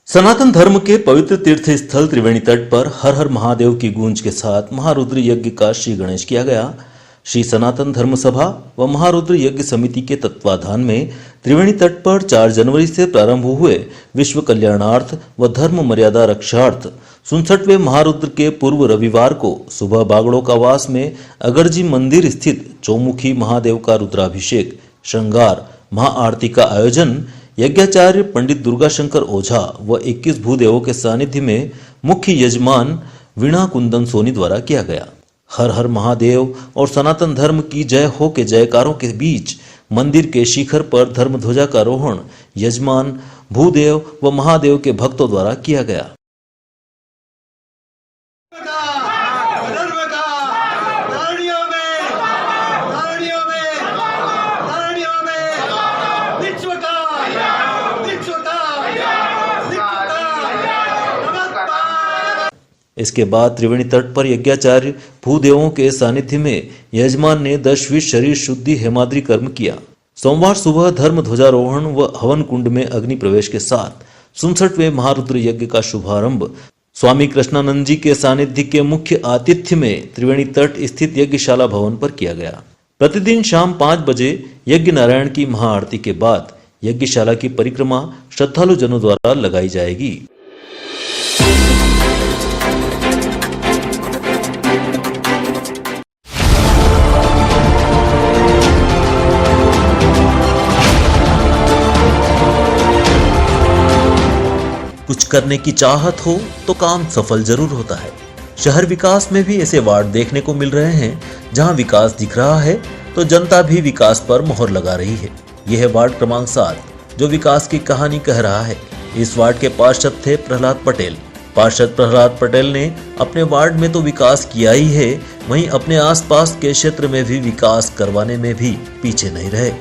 सनातन धर्म के पवित्र तीर्थ स्थल त्रिवेणी तट पर हर हर महादेव की गूंज के साथ महारुद्र यज्ञ का श्री गणेश किया गया। श्री सनातन धर्म सभा व महारुद्र यज्ञ समिति के तत्वाधान में त्रिवेणी तट पर 4 जनवरी से प्रारंभ हुए विश्व कल्याणार्थ व धर्म मर्यादा रक्षार्थ 67वें महारुद्र के पूर्व रविवार को सुबह बागड़ों का वास में अगरजी मंदिर स्थित चौमुखी महादेव का रुद्राभिषेक श्रृंगार महाआरती का आयोजन यज्ञाचार्य पंडित दुर्गाशंकर ओझा व 21 भूदेवों के सानिध्य में मुख्य यजमान वीणा कुंदन सोनी द्वारा किया गया। हर हर महादेव और सनातन धर्म की जय हो के जयकारों के बीच मंदिर के शिखर पर धर्म ध्वजा का आरोहण यजमान भूदेव व महादेव के भक्तों द्वारा किया गया। इसके बाद त्रिवेणी तट पर यज्ञाचार्य भूदेवों के सानिध्य में यजमान ने 10वीं शरीर शुद्धि हेमाद्री कर्म किया। सोमवार सुबह धर्म ध्वजारोहण व हवन कुंड में अग्नि प्रवेश के साथ 67वें महारुद्र यज्ञ का शुभारंभ स्वामी कृष्णानंद जी के सानिध्य के मुख्य आतिथ्य में त्रिवेणी तट स्थित यज्ञशाला भवन पर किया गया। प्रतिदिन शाम 5 बजे यज्ञ नारायण की महाआरती के बाद यज्ञशाला की परिक्रमा श्रद्धालु जनों द्वारा लगाई जाएगी। कुछ करने की चाहत हो तो काम सफल जरूर होता है। शहर विकास में भी ऐसे वार्ड देखने को मिल रहे हैं जहां विकास दिख रहा है तो जनता भी विकास पर मोहर लगा रही है। यह है वार्ड क्रमांक 7 जो विकास की कहानी कह रहा है। इस वार्ड के पार्षद थे प्रहलाद पटेल। पार्षद प्रहलाद पटेल ने अपने वार्ड में तो विकास किया ही है, वहीं अपने आसपास के क्षेत्र में भी विकास करवाने में भी पीछे नहीं रहे।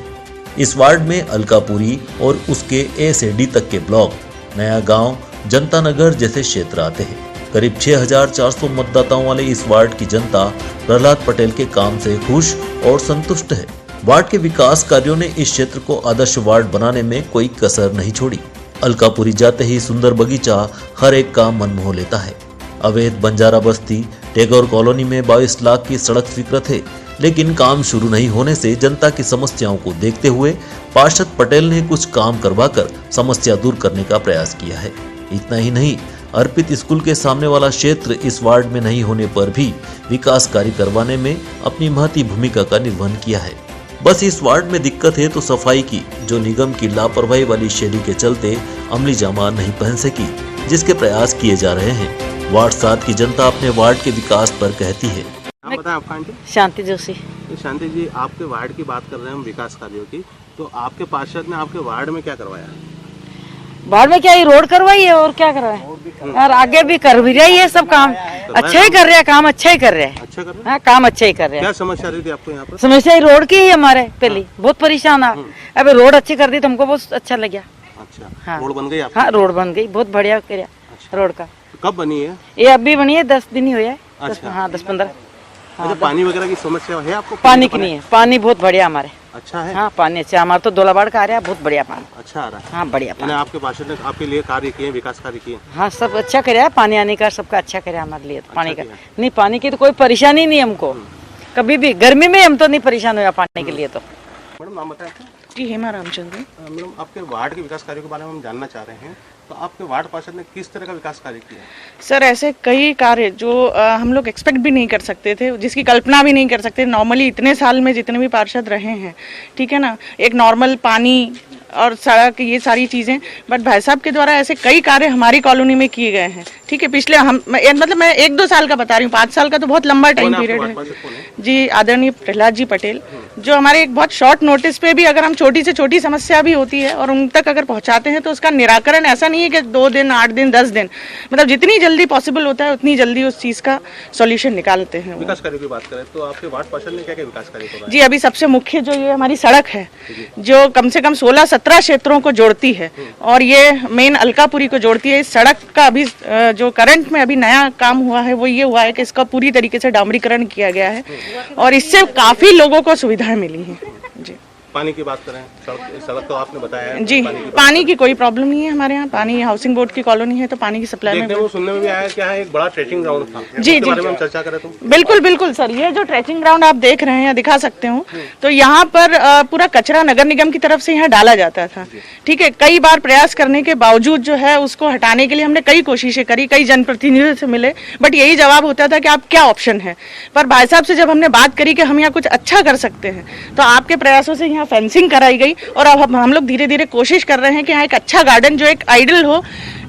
इस वार्ड में अलकापुरी और उसके ए से डी तक के ब्लॉक, नया गांव, जनता नगर जैसे क्षेत्र आते हैं। करीब 6400 मतदाताओं वाले इस वार्ड की जनता प्रहलाद पटेल के काम से खुश और संतुष्ट है। वार्ड के विकास कार्यों ने इस क्षेत्र को आदर्श वार्ड बनाने में कोई कसर नहीं छोड़ी। अलकापुरी जाते ही सुंदर बगीचा हर एक का मन मोह लेता है। अवैध बंजारा बस्ती टैगोर कॉलोनी में 22 लाख की सड़क स्वीकृत है, लेकिन काम शुरू नहीं होने से जनता की समस्याओं को देखते हुए पार्षद पटेल ने कुछ काम करवाकर समस्या दूर करने का प्रयास किया है। इतना ही नहीं, अर्पित स्कूल के सामने वाला क्षेत्र इस वार्ड में नहीं होने पर भी विकास कार्य करवाने में अपनी महती भूमिका का निर्वहन किया है। बस इस वार्ड में दिक्कत है तो सफाई की, जो निगम की लापरवाही वाली शैली के चलते अमली जामा नहीं पहन सकी, जिसके प्रयास किए जा रहे हैं। वार्ड 7 की जनता अपने वार्ड के विकास पर कहती है। बताएं आपका आंटी? शांति जोशी। शांति जी, आपके वार्ड की बात कर रहे हैं हम विकास कार्यों की, तो आपके पार्षद ने आपके वार्ड में क्या करवाया? वार्ड में क्या ही रोड करवाई है और क्या करवाया यार, आगे भी कर भी रही है सब काम अच्छा ही कर रहे हैं, काम अच्छा ही कर रहे हैं। अच्छा कर रहे हैं? हाँ, काम अच्छा ही कर रहे हैं। क्या समस्या रही थी आपको यहाँ पर? समस्या ही रोड की ही हमारे पहली बहुत परेशान है। अबे रोड अच्छी कर दी तो हमको बहुत अच्छा लगा। अच्छा, हाँ। रोड बन गई आपकी? हाँ, रोड बन गई, बहुत बढ़िया कर रोड का। कब बनी है ये? अभी बनी है, 10 दिन ही हुआ है। अच्छा। हाँ, 10-15। अच्छा, पानी वगैरह की समस्या है आपको? पानी की नहीं है, पानी बहुत बढ़िया हमारे। अच्छा है? हाँ, पानी अच्छा हमारा तो दोलाबाड़ का आ रहा है, बहुत बढ़िया पानी। अच्छा आ रहा है? हाँ, बढ़िया पानी। आपके पार्षद ने आपके लिए कार्य किए, विकास कार्य किए? हाँ, सब अच्छा करे है, पानी आने का सबका अच्छा करे हमारे लिए। तो पानी का नहीं, पानी की तो कोई परेशानी नहीं हमको, कभी भी गर्मी में हम तो नहीं परेशान हुआ पानी के लिए। तो मैडम नाम बताएं? जी, हेमा रामचंद्र। मैडम, आपके वार्ड के विकास कार्यों के बारे में हम जानना चाह रहे हैं, तो आपके वार्ड पार्षद ने किस तरह का विकास कार्य किया? सर, ऐसे कई कार्य जो हम लोग एक्सपेक्ट भी नहीं कर सकते थे, जिसकी कल्पना भी नहीं कर सकते नॉर्मली इतने साल में जितने भी पार्षद रहे हैं, ठीक है ना। एक नॉर्मल पानी और सड़क, ये सारी चीज़ें, बट भाई साहब के द्वारा ऐसे कई कार्य हमारी कॉलोनी में किए गए हैं। ठीक है, पिछले मतलब मैं 1-2 साल का बता रही हूँ, 5 साल का तो बहुत लंबा टाइम पीरियड है। जी, आदरणीय प्रहलाद जी पटेल, जो हमारे एक बहुत शॉर्ट नोटिस पे भी अगर हम छोटी से छोटी समस्या भी होती है और उन तक अगर पहुंचाते हैं तो उसका निराकरण ऐसा नहीं है कि 2 दिन, 8 दिन, 10 दिन, मतलब जितनी जल्दी पॉसिबल होता है उतनी जल्दी उस चीज़ का सॉल्यूशन निकालते हैं। विकास कार्यों की बात करें तो आपके वार्ड पार्षद ने क्या क्या विकास कार्य किया? जी, अभी सबसे मुख्य जो ये हमारी सड़क है, जो कम से कम 16-17 क्षेत्रों को जोड़ती है और ये मेन अलकापुरी को जोड़ती है। इस सड़क का अभी जो करंट में अभी नया काम हुआ है वो ये हुआ है कि इसका पूरी तरीके से डामरीकरण किया गया है और इससे काफी लोगों को सुविधाएं मिली हैं। जी, पानी की बात करें, सड़क तो आपने बताया है। जी, पानी की कोई प्रॉब्लम नहीं है हमारे यहाँ। पानी हाउसिंग बोर्ड की कॉलोनी है तो पानी की सप्लाई में सुनने में भी आया कि यहाँ एक बड़ा ट्रेकिंग ग्राउंड था। जी उसके जी बारे में हम चर्चा करें तो बिल्कुल बिल्कुल सर, ये जो ट्रेकिंग ग्राउंड आप देख रहे हैं, दिखा सकते हूँ, तो यहाँ पर पूरा कचरा नगर निगम की तरफ से यहाँ डाला जाता था। ठीक है, कई बार प्रयास करने के बावजूद जो है उसको हटाने के लिए हमने कई कोशिशें करी, कई जनप्रतिनिधियों से मिले, बट यही जवाब होता था कि आप क्या ऑप्शन है। पर भाई साहब से जब हमने बात करी कि हम यहाँ कुछ अच्छा कर सकते हैं, तो आपके प्रयासों से यहाँ फेंसिंग कराई गई और अब हम लोग धीरे धीरे कोशिश कर रहे हैं कि यहाँ एक अच्छा गार्डन जो एक आइडल हो,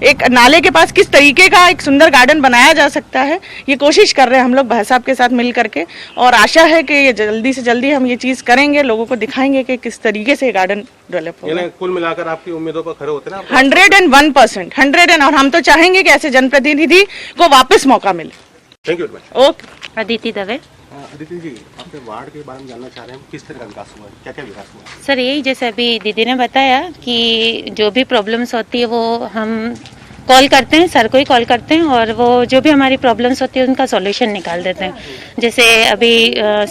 एक नाले के पास किस तरीके का एक सुंदर गार्डन बनाया जा सकता है, ये कोशिश कर रहे हैं हम लोग भाई साहब के साथ मिल करके। और आशा है कि ये जल्दी से जल्दी हम ये चीज़ करेंगे, लोगों को दिखाएंगे कि किस तरीके से गार्डन डेवलप होगा। कुल मिलाकर आपकी उम्मीदों पर खरे होते हैं 101%, 100, और हम तो चाहेंगे कि ऐसे जनप्रतिनिधि को वापस मौका मिले। Thank you. Okay. Aditi Dave. Aditi ji, आपके वार्ड के बारे में जानना चाह रहे हैं, किस तरह का विकास हुआ है, क्या क्या विकास हुआ है? सर यही जैसे अभी दीदी ने बताया कि जो भी प्रॉब्लम्स होती है वो हम कॉल करते हैं, सर को ही कॉल करते हैं और वो जो भी हमारी प्रॉब्लम्स होती है उनका सॉल्यूशन निकाल देते हैं। जैसे अभी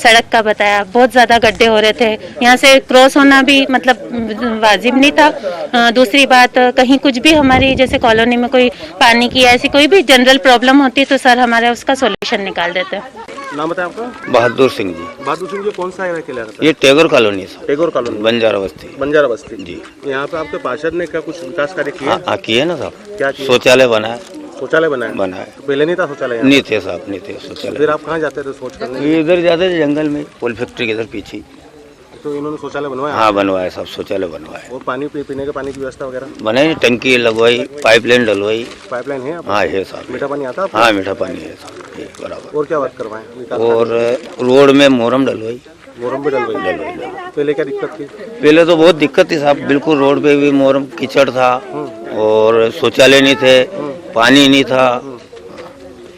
सड़क का बताया, बहुत ज़्यादा गड्ढे हो रहे थे, यहाँ से क्रॉस होना भी मतलब वाजिब नहीं था। दूसरी बात, कहीं कुछ भी हमारी जैसे कॉलोनी में कोई पानी की ऐसी कोई भी जनरल प्रॉब्लम होती है तो सर हमारे उसका सॉल्यूशन निकाल देते हैं। नाम बताएं आपका? बहादुर सिंह जी। बहादुर सिंह जी, कौन सा एरिया के लिए ये टैगोर कॉलोनी है। टैगोर कॉलोनी, बंजारा बस्ती। बंजारा बस्ती जी। यहाँ पे आपके पार्षद ने क्या कुछ विकास कार्य किया? हाँ किए ना साहब। क्या किया? शौचालय बनाया। शौचालय बनाया? बनाया। पहले नहीं था शौचालय यहाँ? नहीं थे साहब, नहीं थे शौचालय। फिर आप कहाँ जाते थे शौच करने? ये इधर जाते थे जंगल में, कोल फैक्ट्री के इधर पीछे। तो इन्होंने शौचालय बनवाया? हाँ बनवाया साहब, शौचालय बनवाया। और पानी पीने के पानी की व्यवस्था वगैरह बनाई, टंकी लगवाई, पाइपलाइन डलवाई। पाइपलाइन है? हाँ है साहब। मीठा पानी आता है? हाँ मीठा पानी है साहब, ये बराबर। और क्या बात करवाएं? और रोड में मोरम डलवाई। मोरम भी डलवाई? पहले क्या दिक्कत थी? पहले तो बहुत दिक्कत थी साहब, बिल्कुल रोड पे भी मोरम कीचड़ था और शौचालय नहीं थे, पानी नहीं था।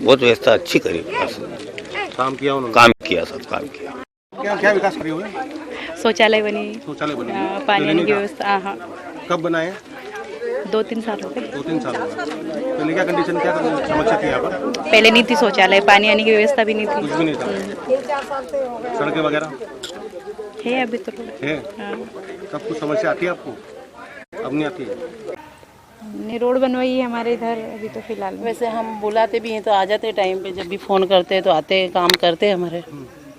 बहुत व्यवस्था अच्छी करी, काम किया उन्होंने? काम किया सब, काम किया। क्या क्या विकास करे हुए? शौचालय बनी, शौचालय बने, पानी आने की व्यवस्था। हाँ, कब बनाए? 2-3 साल हो गए। 2-3 साल हो गए। पहले क्या कंडीशन, क्या समस्या थी यहाँ पर? पहले नहीं थी शौचालय, पानी आने की व्यवस्था भी नहीं थी। कुछ भी नहीं था। सड़कें वगैरह है अभी तो है? हाँ। सब कुछ समस्या आती है आपको? अब नहीं आती है? हमने रोड बनवाई है हमारे इधर अभी तो फिलहाल। वैसे हम बुलाते भी हैं तो आ जाते टाइम पे, जब भी फ़ोन करते हैं तो आते हैं, काम करते हैं हमारे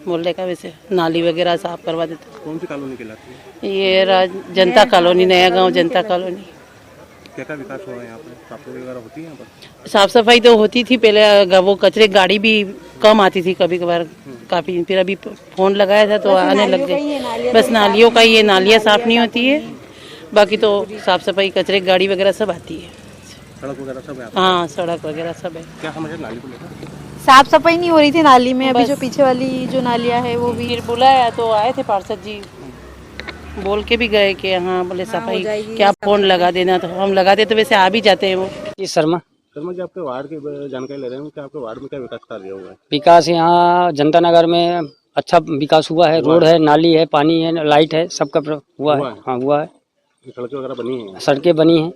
मोहल्ले का। वैसे नाली वगैरह साफ करवा देते हैं। कौन सी कॉलोनी कहलाती है? ये जनता कॉलोनी, नया गांव जनता कॉलोनी। क्या क्या विकास हो रहा है यहाँ पर? साफ सफाई वगैरह होती है यहाँ पर? साफ सफाई तो होती थी पहले, वो कचरे गाड़ी भी कम आती थी कभी कभार काफ़ी। फिर अभी फ़ोन लगाया था तो आने लग गए। बस नालियों का, ये नालियाँ साफ़ नहीं होती है, बाकी तो साफ सफाई, कचरे गाड़ी वगैरह सब आती है। सड़क वगैरह सब है? हाँ सड़क वगैरह सब है। क्या समझ नाली को लेकर? साफ सफाई नहीं हो रही थी नाली में, अभी जो पीछे वाली जो नालियाँ है वो भी। फिर बुलाया तो आए थे पार्षद जी, बोल के भी गए कि हाँ बोले सफाई क्या फोन लगा देना, तो हम लगाते तो वैसे आ भी जाते हैं वो। जी शर्मा जी, आपके वार्ड की जानकारी ले रहे हैं कि आपके वार्ड में क्या विकास कार्य हुआ है? विकास यहाँ जनता नगर में अच्छा विकास हुआ है। रोड है, नाली है, पानी है, लाइट है, सबका हुआ है। हाँ हुआ है। सड़कें वगैरह बनी हैं? सड़कें बनी हैं,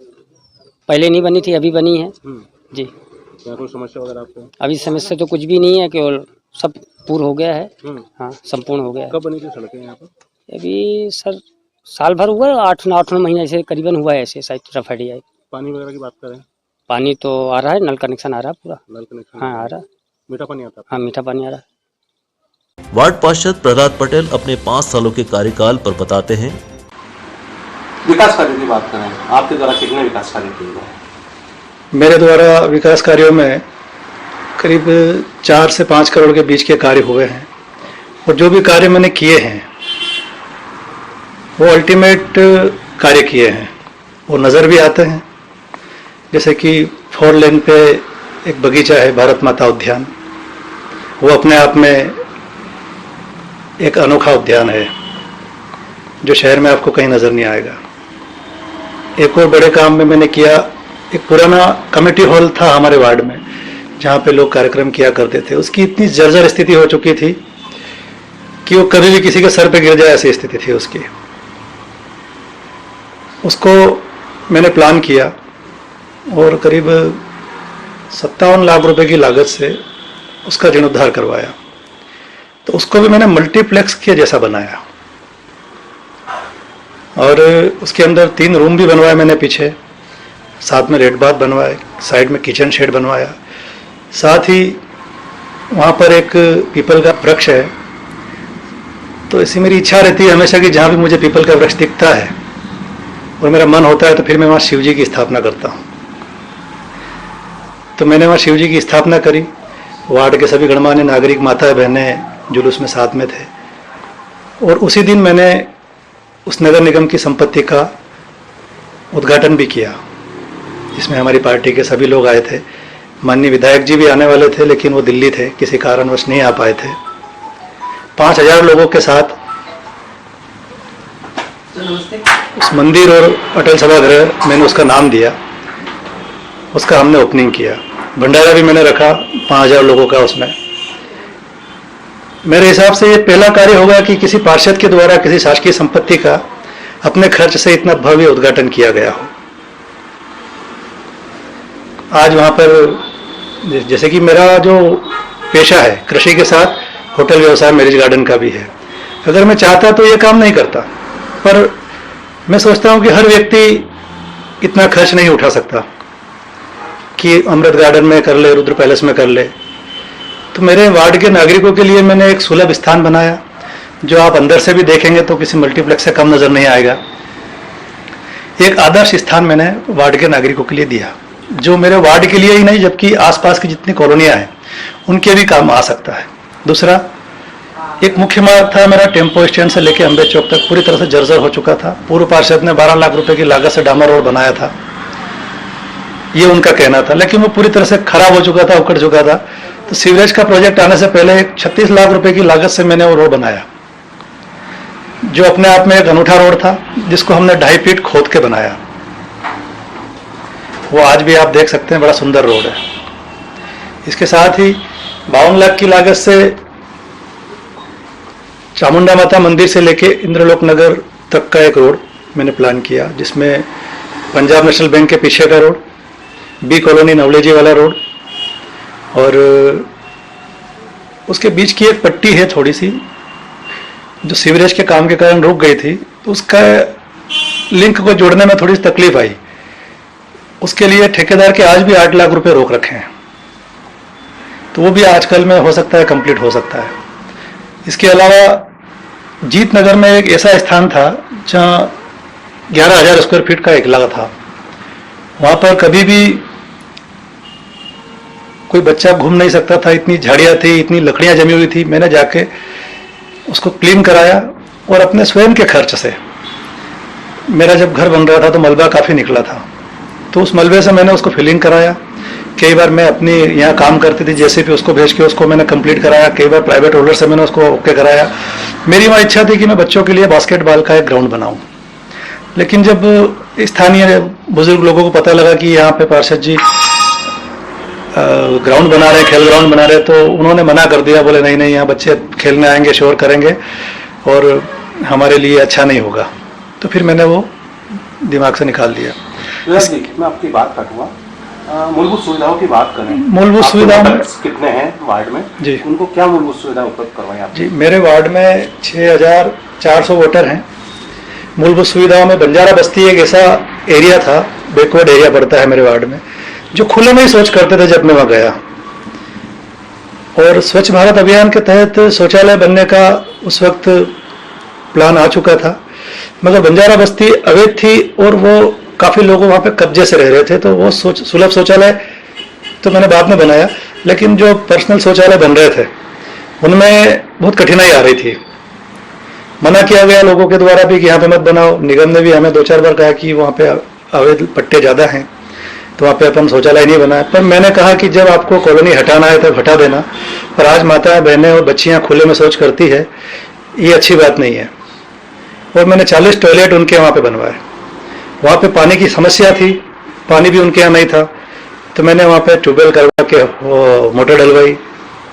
पहले नहीं बनी थी, अभी बनी है जी। क्या कोई समस्या वगैरह आपको? अभी समस्या तो कुछ भी नहीं है, केवल सब पूर्ण हो गया है। हाँ संपूर्ण हो गया है। कब बनी थी सड़कें यहाँ पर? अभी सर साल भर हुआ है, 8-9 महीने से करीबन हुआ है ऐसे शायद रफाड़ी आई। पानी वगैरह की बात करें? पानी तो आ रहा है, नल कनेक्शन आ रहा है पूरा। नल कनेक्शन? हाँ आ रहा है। मीठा पानी आता है? हाँ मीठा पानी आ रहा है। वार्ड पार्षद प्रहलाद पटेल अपने 5 सालों के कार्यकाल पर बताते हैं। विकास कार्य की बात करें, आपके द्वारा कितने विकास कार्य किए गए? मेरे द्वारा विकास कार्यों में करीब 4 से 5 करोड़ के बीच के कार्य हुए हैं, और जो भी कार्य मैंने किए हैं वो अल्टीमेट कार्य किए हैं, वो नज़र भी आते हैं। जैसे कि 4 लेन पे एक बगीचा है, भारत माता उद्यान, वो अपने आप में एक अनोखा उद्यान है जो शहर में आपको कहीं नज़र नहीं आएगा। एक और बड़े काम में मैंने किया, एक पुराना कमेटी हॉल था हमारे वार्ड में जहाँ पे लोग कार्यक्रम किया करते थे, उसकी इतनी जर्जर स्थिति हो चुकी थी कि वो कभी भी किसी के सर पे गिर जाए ऐसी स्थिति थी उसकी। उसको मैंने प्लान किया और करीब 57 लाख रुपए की लागत से उसका जीर्णोद्धार करवाया। तो उसको भी मैंने मल्टीप्लेक्स के जैसा बनाया। और उसके अंदर 3 रूम भी बनवाए मैंने पीछे, साथ में रेड बाथ बनवाए, साइड में किचन शेड बनवाया, साथ ही वहाँ पर एक पीपल का वृक्ष है। तो ऐसी मेरी इच्छा रहती है हमेशा कि जहाँ भी मुझे पीपल का वृक्ष दिखता है और मेरा मन होता है तो फिर मैं वहाँ शिव जी की स्थापना करता हूँ। तो मैंने वहाँ शिव जी की स्थापना करी। वार्ड के सभी गणमान्य नागरिक, माता बहनें जुलूस में साथ में थे, और उसी दिन मैंने उस नगर निगम की संपत्ति का उद्घाटन भी किया, जिसमें हमारी पार्टी के सभी लोग आए थे। माननीय विधायक जी भी आने वाले थे, लेकिन वो दिल्ली थे, किसी कारणवश नहीं आ पाए थे। 5000 लोगों के साथ उस मंदिर और अटल सभागृह, मैंने उसका नाम दिया, उसका हमने ओपनिंग किया। भंडारा भी मैंने रखा 5000 लोगों का उसमें। मेरे हिसाब से ये पहला कार्य होगा कि किसी पार्षद के द्वारा किसी शासकीय संपत्ति का अपने खर्च से इतना भव्य उद्घाटन किया गया हो। आज वहाँ पर जैसे कि मेरा जो पेशा है कृषि के साथ होटल व्यवसाय मैरिज गार्डन का भी है, अगर मैं चाहता तो ये काम नहीं करता, पर मैं सोचता हूँ कि हर व्यक्ति इतना खर्च नहीं उठा सकता कि अमृत गार्डन में कर ले, रुद्र पैलेस में कर ले। तो मेरे वार्ड के नागरिकों के लिए मैंने एक सुलभ स्थान बनाया, जो आप अंदर से भी देखेंगे तो किसी मल्टीप्लेक्स से कम नजर नहीं आएगा। एक आदर्श स्थान मैंने वार्ड के नागरिकों के लिए दिया, जो मेरे वार्ड के लिए ही नहीं जबकि आसपास की जितनी कॉलोनियां हैं उनके भी काम आ सकता है। दूसरा, एक मुख्य मार्ग था मेरा, टेम्पो स्टैंड से लेकर अम्बे चौक तक पूरी तरह से जर्जर हो चुका था। पूर्व पार्षद ने 12 लाख रुपए की लागत से डामर रोड बनाया था, ये उनका कहना था, लेकिन वो पूरी तरह से खराब हो चुका था, उखड़ चुका था। तो सीवरेज का प्रोजेक्ट आने से पहले 36 लाख रुपए की लागत से मैंने वो रोड बनाया, जो अपने आप में एक अनूठा रोड था, जिसको हमने 2.5 फीट खोद के बनाया। वो आज भी आप देख सकते हैं, बड़ा सुंदर रोड है। इसके साथ ही 52 लाख की लागत से चामुंडा माता मंदिर से लेके इंद्रलोक नगर तक का एक रोड मैंने प्लान किया, जिसमें पंजाब नेशनल बैंक के पीछे का रोड, बी कॉलोनी नवलेजी वाला रोड, और उसके बीच की एक पट्टी है थोड़ी सी, जो सीवरेज के काम के कारण रुक गई थी। तो उसका लिंक को जोड़ने में थोड़ी सी तकलीफ आई। उसके लिए ठेकेदार के आज भी 8 लाख रुपए रोक रखे हैं, तो वो भी आजकल में हो सकता है, कंप्लीट हो सकता है। इसके अलावा जीत नगर में एक ऐसा स्थान था जहाँ 11,000 स्क्वायर फीट का एक इलाका था। वहां पर कभी भी कोई बच्चा घूम नहीं सकता था, इतनी झाड़ियां थी, इतनी लकड़ियां जमी हुई थी। मैंने जाके उसको क्लीन कराया, और अपने स्वयं के खर्च से। मेरा जब घर बन रहा था तो मलबा काफी निकला था, तो उस मलबे से मैंने उसको फिलिंग कराया। कई बार मैं अपनी यहाँ काम करती थी जेसीबी, उसको भेज के उसको मैंने कंप्लीट कराया। कई बार प्राइवेट होल्डर से मैंने उसको ओके कराया। मेरी वहाँ इच्छा थी कि मैं बच्चों के लिए बास्केटबॉल का एक ग्राउंड बनाऊं, लेकिन जब स्थानीय बुजुर्ग लोगों को पता लगा कि यहाँ पे पार्षद जी ग्राउंड बना रहे हैं, खेल ग्राउंड बना रहे हैं, तो उन्होंने मना कर दिया। बोले नहीं नहीं, यहाँ बच्चे खेलने आएंगे, शोर करेंगे और हमारे लिए अच्छा नहीं होगा। तो फिर मैंने वो दिमाग से निकाल दिया। मैं आपकी बात काटूंगा। मूलभूत सुविधाओं की बात करें, मूलभूत सुविधाओं में कितने हैं वार्ड में जी, उनको क्या मूलभूत सुविधा उपलब्ध करवाएं आप? जी, मेरे वार्ड में 6400 वोटर हैं। मूलभूत सुविधाओं में बंजारा बस्ती एक ऐसा एरिया था, बैकवर्ड एरिया पड़ता है मेरे वार्ड में, जो खुले में ही शौच करते थे जब मैं वहां गया। और स्वच्छ भारत अभियान के तहत शौचालय बनने का उस वक्त प्लान आ चुका था, मगर बंजारा बस्ती अवैध थी और वो काफी लोग वहां पे कब्जे से रह रहे थे। तो वो सुलभ शौचालय तो मैंने बाद में बनाया, लेकिन जो पर्सनल शौचालय बन रहे थे उनमें बहुत कठिनाई आ रही थी। मना किया गया लोगों के द्वारा भी कि यहाँ पे मत बनाओ। निगम ने भी हमें 2-4 बार कहा कि वहाँ पे अवैध पट्टे ज्यादा हैं, तो वहाँ पे अपन शौचालय नहीं बनाए। पर मैंने कहा कि जब आपको कॉलोनी हटाना है तो हटा देना, पर आज माताएं बहनें और बच्चियां खुले में शौच करती है, ये अच्छी बात नहीं है। और मैंने 40 टॉयलेट उनके वहाँ पे बनवाए। वहाँ पे पानी की समस्या थी, पानी भी उनके यहाँ नहीं था, तो मैंने वहाँ पे ट्यूबवेल करवा के मोटर डलवाई,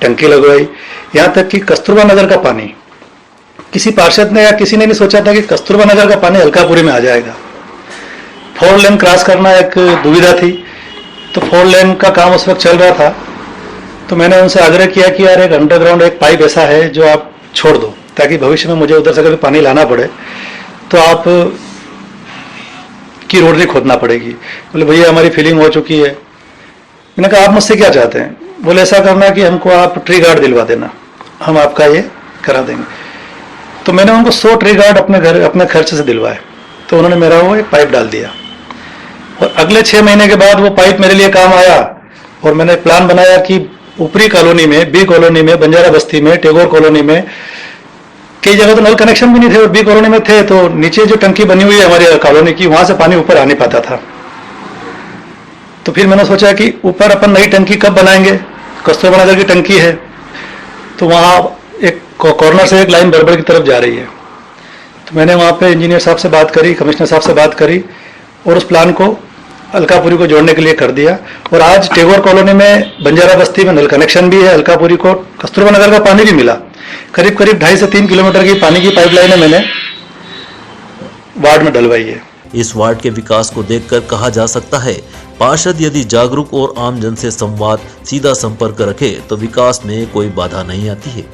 टंकी लगवाई। यहाँ तक कि कस्तूरबा नगर का पानी किसी पार्षद ने या किसी ने नहीं सोचा था कि कस्तूरबा नगर का पानी अलकापुरी में आ जाएगा। 4 लेन क्रॉस करना एक दुविधा थी, तो 4 लेन का काम उस वक्त चल रहा था। तो मैंने उनसे आग्रह किया कि यार एक अंडरग्राउंड एक पाइप ऐसा है जो आप छोड़ दो, ताकि भविष्य में मुझे उधर से कभी पानी लाना पड़े तो आप की रोड नहीं खोदना पड़ेगी। बोले भैया हमारी फीलिंग हो चुकी है। मैंने कहा आप मुझसे क्या चाहते हैं? बोले ऐसा करना कि हमको आप ट्री गार्ड दिलवा देना, हम आपका ये करा देंगे। तो मैंने उनको 100 ट्री गार्ड अपने खर्च से दिलवाए। तो उन्होंने मेरा वो एक पाइप डाल दिया और अगले 6 महीने के बाद वो पाइप मेरे लिए काम आया। और मैंने प्लान बनाया कि ऊपरी कॉलोनी में, बी कॉलोनी में, बंजारा बस्ती में, टैगोर कॉलोनी में कई जगह तो नल कनेक्शन भी नहीं थे और बी कॉलोनी में थे, तो नीचे जो टंकी बनी हुई है हमारी कॉलोनी की, वहां से पानी ऊपर आ नहीं पाता था। तो फिर मैंने सोचा कि ऊपर अपन नई टंकी कब बनाएंगे, कस्तूरबा नगर की टंकी है तो वहां एक कॉर्नर से एक लाइन बड़बड़ की तरफ जा रही है। तो मैंने वहां पे इंजीनियर साहब से बात करी, कमिश्नर साहब से बात करी और उस प्लान को अलकापुरी को जोड़ने के लिए कर दिया। और आज टैगोर कॉलोनी में, बंजारा बस्ती में नल कनेक्शन भी है, अलकापुरी को कस्तूरबा नगर का पानी भी मिला। करीब 2.5 से 3 किलोमीटर की पानी की पाइपलाइन मैंने वार्ड में डलवाई है। इस वार्ड के विकास को देखकर कहा जा सकता है, पार्षद यदि जागरूक और आमजन से संवाद, सीधा संपर्क रखे तो विकास में कोई बाधा नहीं आती है।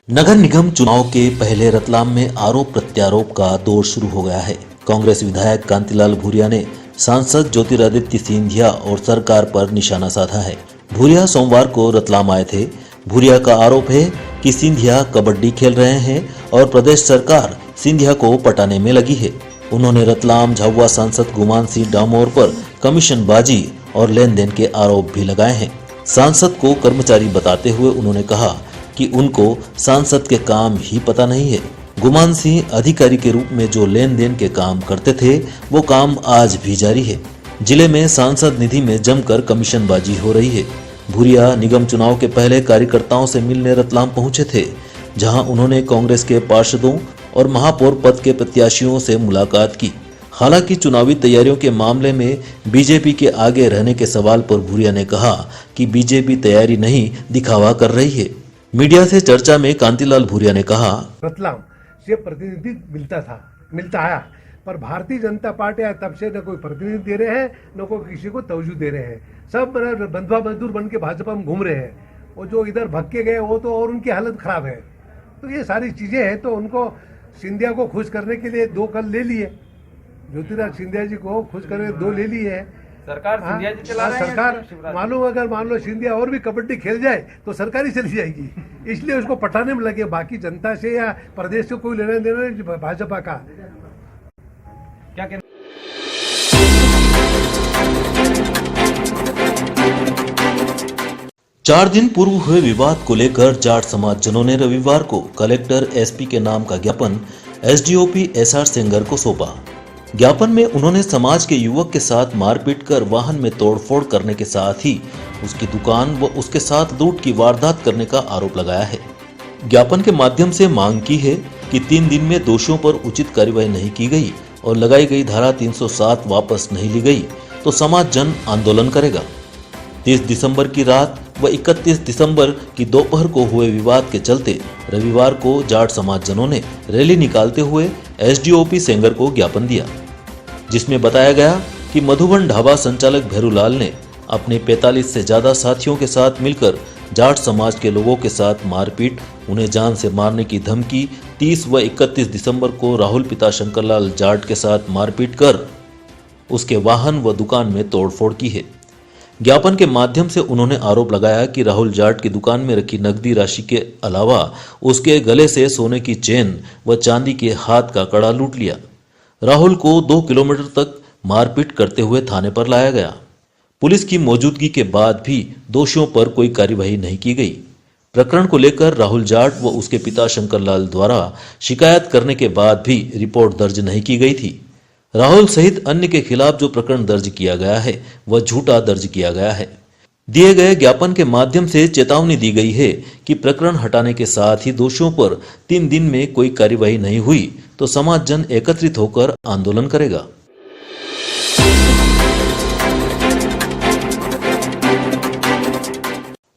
नगर निगम चुनाव के पहले रतलाम में आरोप प्रत्यारोप का दौर शुरू हो गया है। कांग्रेस विधायक कांतिलाल भूरिया ने सांसद ज्योतिरादित्य सिंधिया और सरकार पर निशाना साधा है। भूरिया सोमवार को रतलाम आए थे। भूरिया का आरोप है कि सिंधिया कबड्डी खेल रहे हैं और प्रदेश सरकार सिंधिया को पटाने में लगी है। उन्होंने रतलाम झाबुआ सांसद गुमान सिंह डामोर पर कमीशनबाजी और लेन देन के आरोप भी लगाए हैं। सांसद को कर्मचारी बताते हुए उन्होंने कहा कि उनको सांसद के काम ही पता नहीं है। गुमान सिंह अधिकारी के रूप में जो लेन देन के काम करते थे वो काम आज भी जारी है। जिले में सांसद निधि में जमकर कमीशनबाजी हो रही है। भूरिया निगम चुनाव के पहले कार्यकर्ताओं से मिलने रतलाम पहुंचे थे, जहां उन्होंने कांग्रेस के पार्षदों और महापौर पद के प्रत्याशियों से मुलाकात की। हालांकि चुनावी तैयारियों के मामले में बीजेपी के आगे रहने के सवाल पर भूरिया ने कहा कि बीजेपी तैयारी नहीं, दिखावा कर रही है। मीडिया से चर्चा में कांतिलाल भूरिया ने कहा, रतलाम से प्रतिनिधि मिलता आया, पर भारतीय जनता पार्टी तब से न कोई प्रतिनिधि दे रहे हैं, न कोई किसी को तवज्जो दे रहे हैं। सब बंधुआ मजदूर बन के भाजपा में घूम रहे हैं और जो इधर भग के गए वो तो और उनकी हालत खराब है। तो ये सारी चीजें हैं। तो उनको सिंधिया को खुश करने के लिए 2 कल ले लिए, ज्योतिरादित्य सिंधिया जी को खुश करने 2 ले लिए। सरकार सिंधिया जी चला रहे हैं। सरकार मान लो सिंधिया और भी कबड्डी खेल जाए तो सरकार ही चली जाएगी, इसलिए उसको पटाने में लगे। बाकी जनता से या प्रदेश से कोई लेना देना नहीं भाजपा का। क्या कहना? चार दिन पूर्व हुए विवाद को लेकर जाट समाज जनों ने रविवार को कलेक्टर एसपी के नाम का ज्ञापन एसडीओपी एसआर सेंगर को सौंपा। ज्ञापन में उन्होंने समाज के युवक के साथ मारपीट कर वाहन में तोड़फोड़ करने के साथ ही उसकी दुकान व उसके साथ लूट की वारदात करने का आरोप लगाया है। ज्ञापन के माध्यम से मांग की है कि 3 दिन में दोषियों पर उचित कार्रवाई नहीं की गई और लगाई गई धारा 307 वापस नहीं ली गई तो समाज जन आंदोलन करेगा। 30 दिसंबर की रात व 31 दिसंबर की दोपहर को हुए विवाद के चलते रविवार को जाट समाज जनों ने रैली निकालते हुए एसडीओपी सेंगर को ज्ञापन दिया, जिसमें बताया गया कि मधुबन ढाबा संचालक भैरूलाल ने अपने 45 से ज्यादा साथियों के साथ मिलकर जाट समाज के लोगों के साथ मारपीट, उन्हें जान से मारने की धमकी 30 व 31 दिसंबर को राहुल पिता शंकरलाल जाट के साथ मारपीट कर उसके वाहन व दुकान में तोड़फोड़ की है। ज्ञापन के माध्यम से उन्होंने आरोप लगाया कि राहुल जाट की दुकान में रखी नकदी राशि के अलावा उसके गले से सोने की चेन व चांदी के हाथ का कड़ा लूट लिया। राहुल को 2 किलोमीटर तक मारपीट करते हुए थाने पर लाया गया। पुलिस की मौजूदगी के बाद भी दोषियों पर कोई कार्यवाही नहीं की गई। प्रकरण को लेकर राहुल जाट व उसके पिता शंकरलाल द्वारा शिकायत करने के बाद भी रिपोर्ट दर्ज नहीं की गई थी। राहुल सहित अन्य के खिलाफ जो प्रकरण दर्ज किया गया है वह झूठा दर्ज किया गया है। दिए गए ज्ञापन के माध्यम से चेतावनी दी गई है कि प्रकरण हटाने के साथ ही दोषियों पर 3 दिन में कोई कार्यवाही नहीं हुई तो समाज जन एकत्रित होकर आंदोलन करेगा।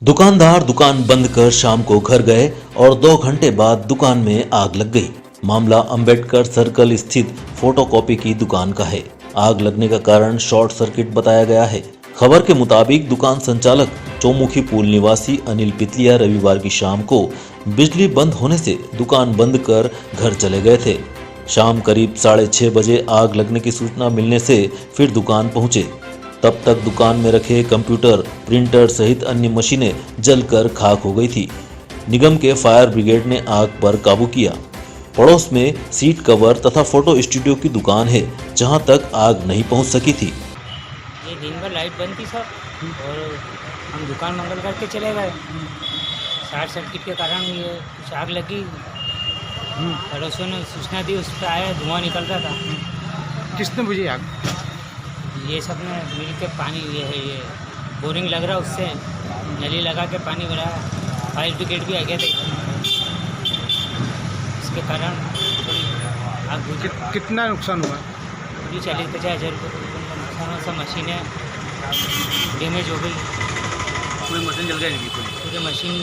दुकानदार दुकान बंद कर शाम को घर गए और 2 घंटे बाद दुकान में आग लग गई। मामला अंबेडकर सर्कल स्थित फोटोकॉपी की दुकान का है। आग लगने का कारण शॉर्ट सर्किट बताया गया है। खबर के मुताबिक दुकान संचालक चौमुखी पुल निवासी अनिल पितलिया रविवार की शाम को बिजली बंद होने से दुकान बंद कर घर चले गए थे। शाम करीब 6:30 बजे आग लगने की सूचना मिलने से फिर दुकान पहुंचे। तब तक दुकान में रखे कंप्यूटर, प्रिंटर सहित अन्य मशीनें जलकर खाक हो गई थी। निगम के फायर ब्रिगेड ने आग पर काबू किया। पड़ोस में सीट कवर तथा फोटो स्टूडियो की दुकान है, जहां तक आग नहीं पहुंच सकी थी। ये दिन भर लाइट बंद थी सब और हम दुकान मंगल करके चले गए। शॉर्ट सर्किट के कारण ये कुछ आग लगी। पड़ोसियों ने सूचना दी, उस पर आया, धुआं निकल रहा था। किसने बुझी आग? ये सब ने मिल के पानी ये बोरिंग लग रहा, उससे नली लगा के पानी भरा। फायर ब्रिगेड भी आ गया था, इसके कारण आग बुझी। कितना नुकसान हुआ? पूरी 40-50 हज़ार रुपये का नुकसान हुआ। सब मशीनें डैमेज हो गई। पूरी मशीन जल गई? पूरी मशीन,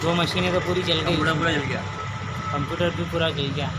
2 मशीनें तो पूरी जल गई। पूरा जल गया। कंप्यूटर भी पूरा जल गया।